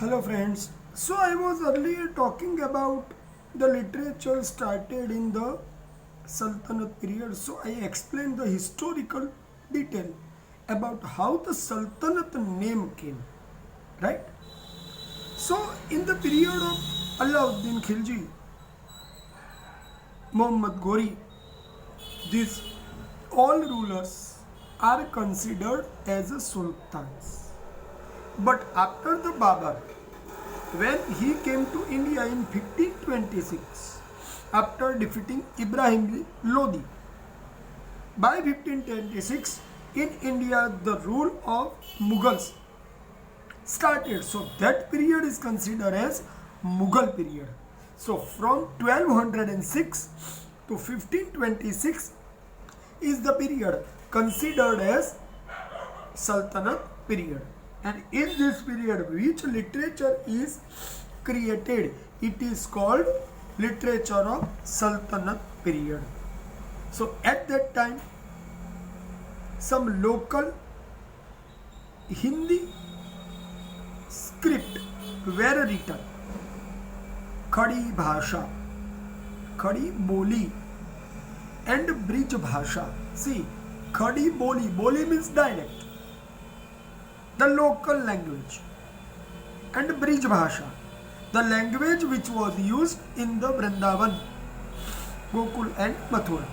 Hello friends. So I was earlier talking about the literature started in the Sultanate period. So I explained the historical detail about how the Sultanate name came, right? So in the period of Alauddin Khilji, Muhammad Ghori, these all rulers are considered as sultans. But after the Babar, when he came to India in 1526 after defeating Ibrahim Lodi. By 1526 in India the rule of Mughals started. So that period is considered as Mughal period. So from 1206 to 1526 is the period considered as Sultanate period. And in this period which literature is created, it is called literature of Sultanate period. So at that time some local Hindi script were written. Khadi Bhasha, Khadi Boli and Brij Bhasha. See, Khadi Boli, Boli means dialect, the local language, and Brij Bhasha, the language which was used in the Vrindavan, Gokul and Mathura.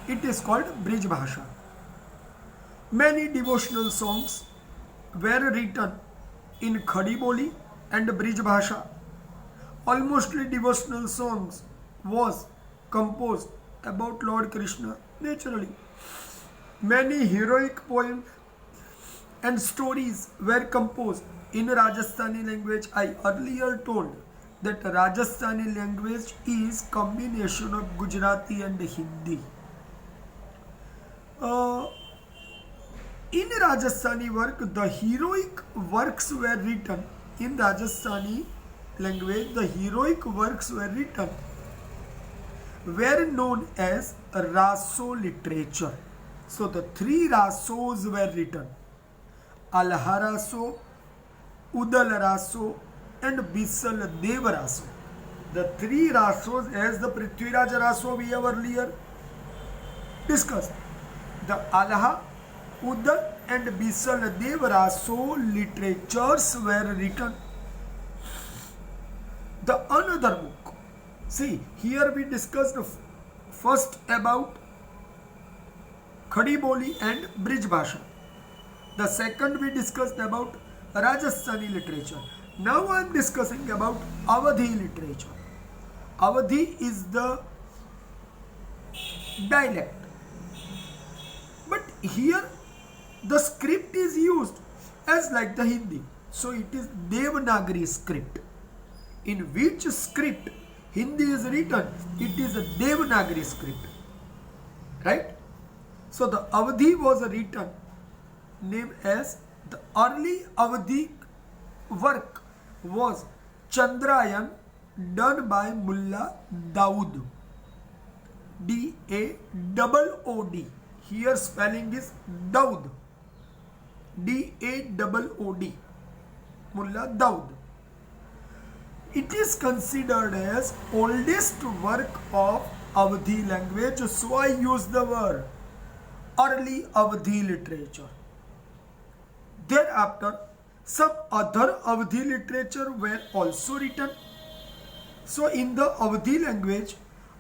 It is called Brij Bhasha. Many devotional songs were written in Khadi Boli and Brij Bhasha. Almostly devotional songs was composed about Lord Krishna naturally. Many heroic poems and stories were composed in Rajasthani language. I earlier told that Rajasthani language is combination of Gujarati and Hindi. In Rajasthani work, the heroic works were written in Rajasthani language. The heroic works were written were known as Raso literature. So the three Rasos were written: Alha Raso, Udal Raso, and Bisal Dev Raso. The three Rasos, as the Prithviraj Raso we have earlier discussed. The Alha, Udal, and Bisal Dev Raso literatures were written. The another book. See, here we discussed first about Khadi Boli and Brij Bhasha. The second we discussed about Rajasthani literature. Now I am discussing about Awadhi literature. Awadhi is the dialect. But here the script is used as like the Hindi. So it is Devanagari script. In which script Hindi is written? It is a Devanagari script. Right? So the Awadhi was written named as the early Awadhi work was Chandrayan done by Mullah Dawood. Daood. Here spelling is Dawood. Daood. Mullah Dawood. It is considered as oldest work of Awadhi language. So I use the word early Awadhi literature. Thereafter, some other Awadhi literature were also written. So in the Awadhi language,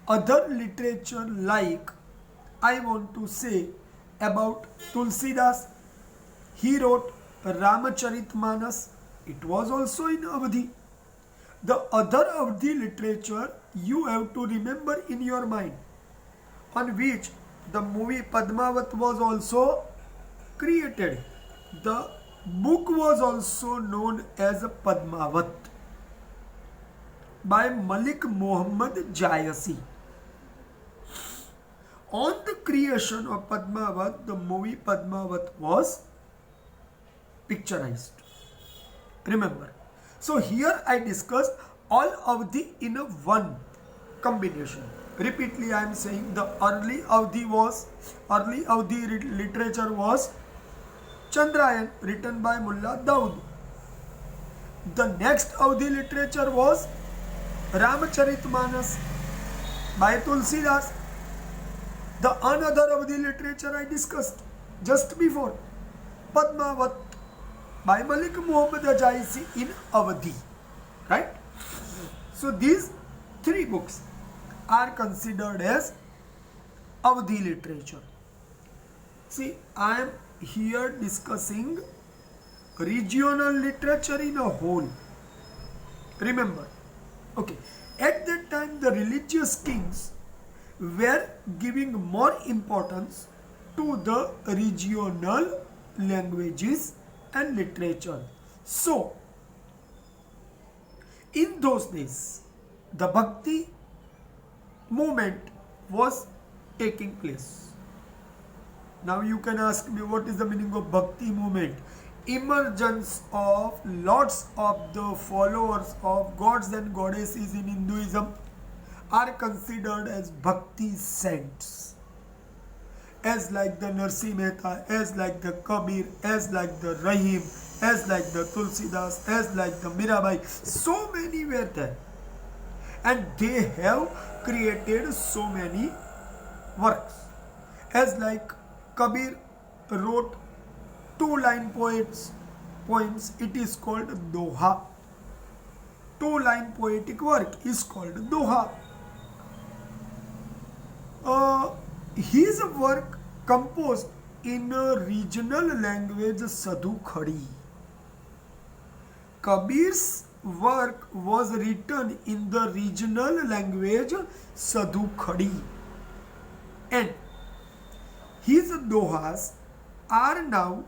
other literature like I want to say about Tulsidas. He wrote Ramacharitmanas. It was also in Awadhi. The other Awadhi literature you have to remember in your mind, on which the movie Padmavat was also created. The book was also known as Padmavat by Malik Muhammad Jayasi. On the creation of Padmavat, the movie Padmavat was picturized. Remember. So here I discussed all Awadhi in a one combination. Repeatedly I am saying the early Awadhi literature was Chandrayan written by Mullah Dawood. The next Awadhi literature was Ramcharitmanas by Tulsidas. The another Awadhi literature I discussed just before, Padmavat by Malik Muhammad Ajaisi in Awadhi. Right? So these three books are considered as Awadhi literature. See, I am here discussing regional literature in a whole. Remember, okay, at that time the religious kings were giving more importance to the regional languages and literature. So, in those days, the Bhakti movement was taking place. Now you can ask me, what is the meaning of Bhakti movement? Emergence of lots of the followers of gods and goddesses in Hinduism are considered as Bhakti saints. As like the Narsi Mehta, as like the Kabir, as like the Rahim, as like the Tulsidas, as like the Mirabai. So many were there. And they have created so many works. As like Kabir wrote 2-line poems, it is called Doha. 2-line poetic work is called Doha. His work composed in a regional language Sadhu Khadi. Kabir's work was written in the regional language Sadhu Khadi, and his dohas are now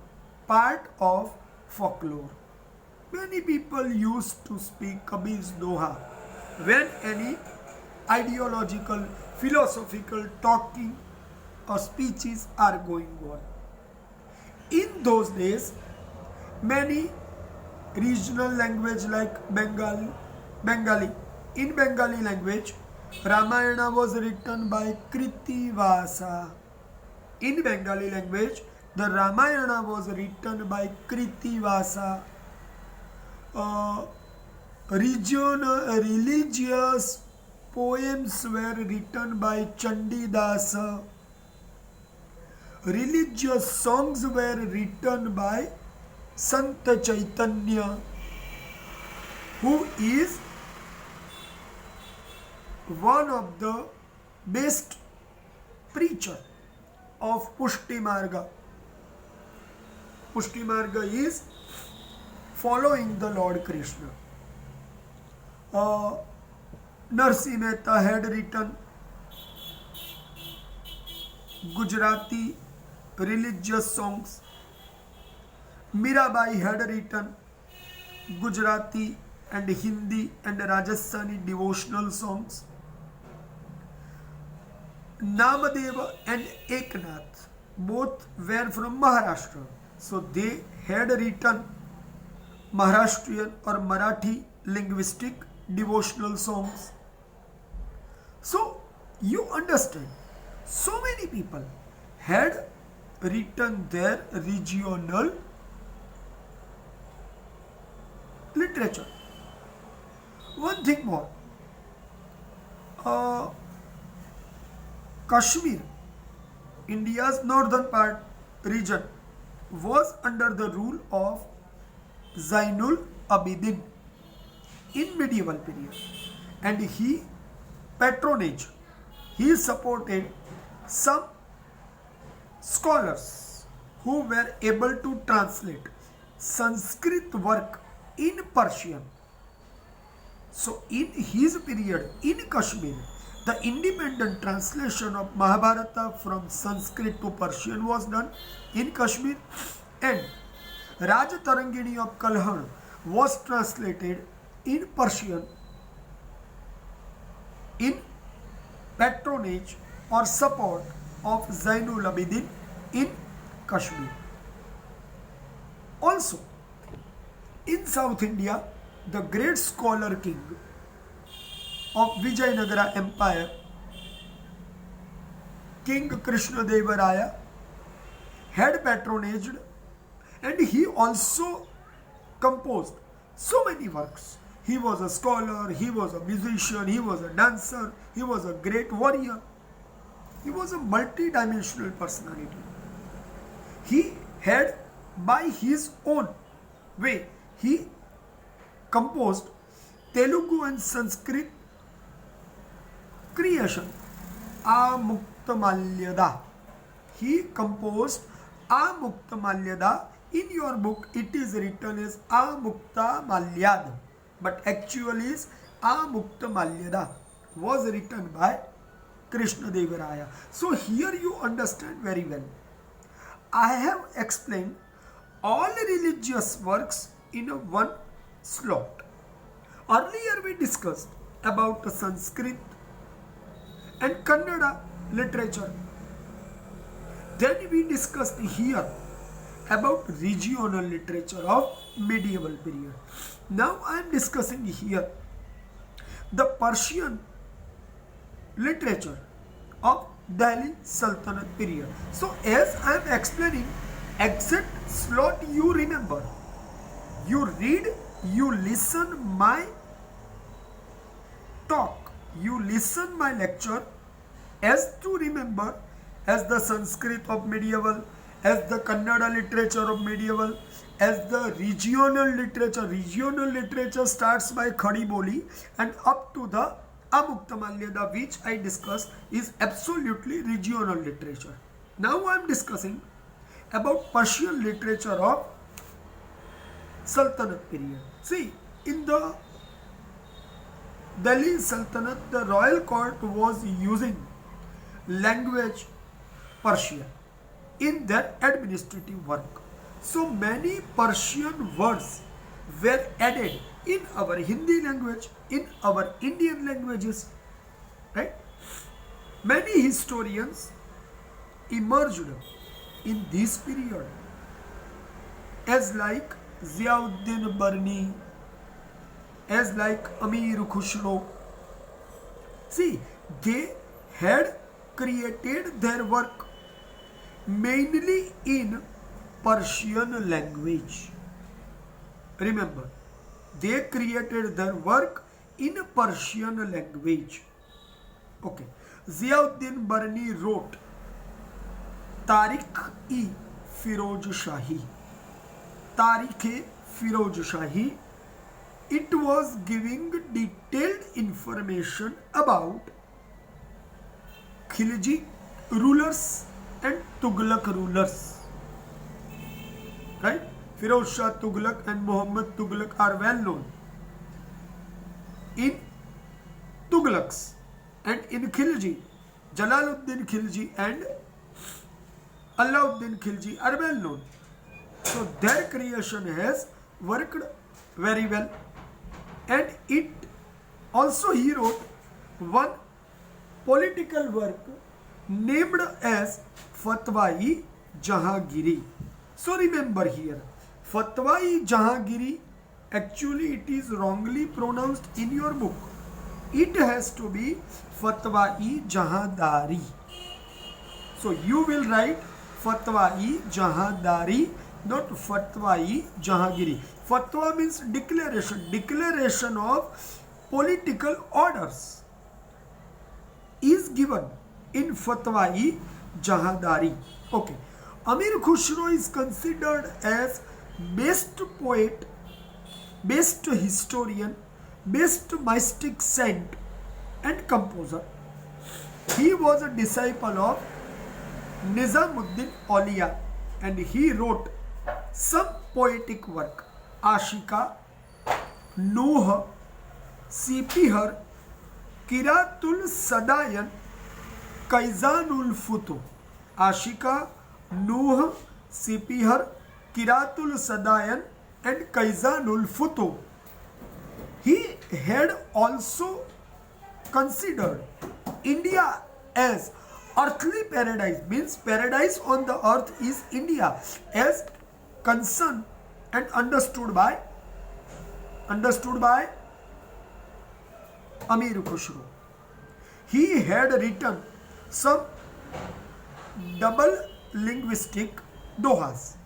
part of folklore. Many people used to speak Kabir's doha when any ideological, philosophical talking or speeches are going on. In those days, many regional language like Bengali. In Bengali language, Ramayana was written by Krittivasa. In Bengali language, the Ramayana was written by Krittivasa. Religious poems were written by Chandidasa. Religious songs were written by Sant Chaitanya, who is one of the best preacher of Pushti Marga. Pushti Marga is following the Lord Krishna. Narsi Mehta had written Gujarati religious songs. Mirabai had written Gujarati and Hindi and Rajasthani devotional songs. Namadeva and Eknath both were from Maharashtra, so they had written Maharashtrian or Marathi linguistic devotional songs. So you understand, so many people had written their regional literature. One thing more, Kashmir, India's northern part region, was under the rule of Zainul Abidin in medieval period, and he supported some scholars who were able to translate Sanskrit work in Persian. So in his period in Kashmir, the independent translation of Mahabharata from Sanskrit to Persian was done in Kashmir, and Rajatarangini of Kalhan was translated in Persian in patronage or support of Zainul Abidin in Kashmir. Also, in South India, the great scholar king of Vijayanagara Empire, King Krishnadeva Raya, had patronaged, and he also composed so many works. He was a scholar, he was a musician, he was a dancer, he was a great warrior. He was a multi-dimensional personality. He had, by his own way, he composed Telugu and Sanskrit creation, Amukta He composed Amukta. In your book, it is written as Amukta Malyad, but actually is Amukta was written by Krishna Devaraya. So here you understand very well. I have explained all religious works in a one slot. Earlier we discussed about Sanskrit and Kannada literature. Then we discussed here about regional literature of medieval period. Now I am discussing here the Persian literature of Delhi Sultanate period. So as I am explaining, exact slot you remember. You read, you listen my talk, you listen my lecture as to remember as the Sanskrit of medieval, as the Kannada literature of medieval, as the regional literature. Regional literature starts by Khadi Boli and up to the Amukta Malyada, which I discussed, is absolutely regional literature. Now I am discussing about Persian literature of Sultanate period. See, in the Delhi Sultanate, the royal court was using language Persian in their administrative work. So many Persian words were added in our Hindi language, in our Indian languages, right? Many historians emerged in this period, as like Ziauddin Barni, as like Amir Khushro. See, they had created their work mainly in Persian language. Remember, they created their work in Persian language. Okay. Ziauddin Barni wrote Tarikh-e Firoz Shahi. Tarikh-e Firoz Shahi. It was giving detailed information about Khilji rulers and Tughlaq rulers. Right? Firoz Shah Tughlaq and Muhammad Tughlaq are well known. In Tughlaqs and in Khilji, Jalaluddin Khilji and Alauddin Khilji are well known. So their creation has worked very well. And it also he wrote one political work named as Fatwa-e Jahangiri. So remember here, Fatwa-e Jahangiri, actually it is wrongly pronounced in your book. It has to be Fatwa-e Jahandari. So you will write Fatwa-e Jahandari, not Fatwa-e Jahangiri. Fatwa means declaration, declaration of political orders is given in Fatwa-e Jahandari. Okay. Amir Khushro is considered as best poet, best historian, best mystic saint and composer. He was a disciple of Nizamuddin Auliya and he wrote some poetic work. Ashika, Nuh, Sipihar, Kiratul Sadayan, Kaizanul Futu. Ashika, Nuh, Sipihar, Kiratul Sadayan and Kaizanul Futu. He had also considered India as earthly paradise, means paradise on the earth is India, as concerned and understood by Amir Khushro. He had written some double linguistic dohas,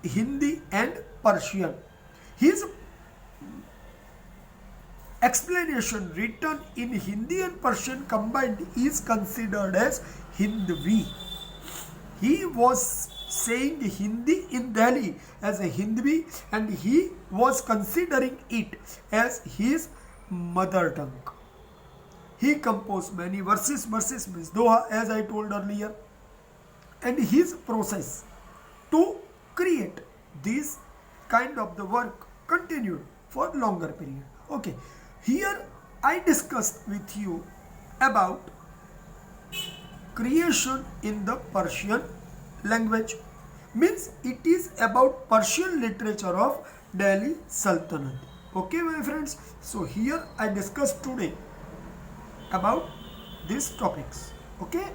Hindi and Persian. His explanation written in Hindi and Persian combined is considered as Hindvi. He was saying Hindi in Delhi as a Hindvi, and he was considering it as his mother tongue. He composed many verses. Verses means doha, as I told earlier. And his process to create this kind of the work continued for longer period. Okay, here I discussed with you about creation in the Persian language. Means it is about Persian literature of Delhi Sultanate. Okay, my friends. So here I discussed today about these topics. Okay.